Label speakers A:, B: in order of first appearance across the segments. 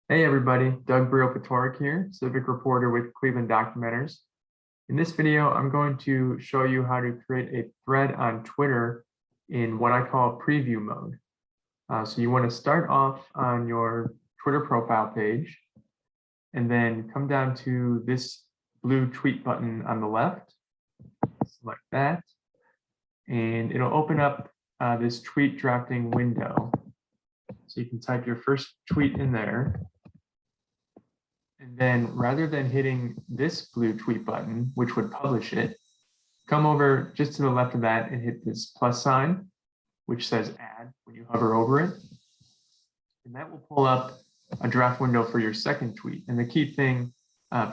A: Hey everybody, Doug Brill-Katorik here, civic reporter with Cleveland Documenters. In this video, I'm going to show you how to create a thread on Twitter in what I call preview mode. So you want to start off on your Twitter profile page and then come down to this blue tweet button on the left, select that, and it'll open up this tweet drafting window. So you can type your first tweet in there. And then rather than hitting this blue tweet button, which would publish it, come over just to the left of that and hit this plus sign, which says add when you hover over it. And that will pull up a draft window for your second tweet. And the key thing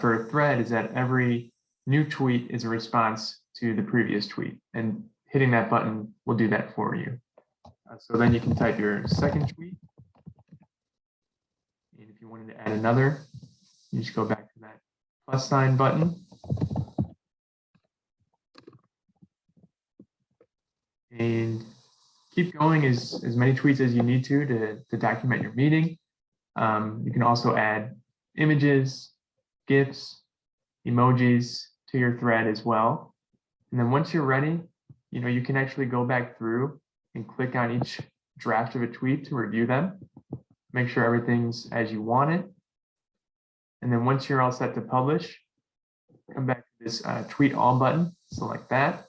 A: for a thread is that every new tweet is a response to the previous tweet. And hitting that button will do that for you. So then you can type your second tweet. And if you wanted to add another, you just go back to that plus sign button. And keep going as many tweets as you need to document your meeting. You can also add images, GIFs, emojis to your thread as well. And then once you're ready, you can actually go back through and click on each draft of a tweet to review them. Make sure everything's as you want it. And then once you're all set to publish, come back to this tweet all button, select that.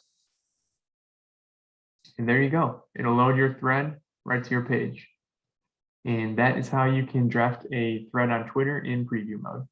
A: And there you go. It'll load your thread right to your page. And that is how you can draft a thread on Twitter in preview mode.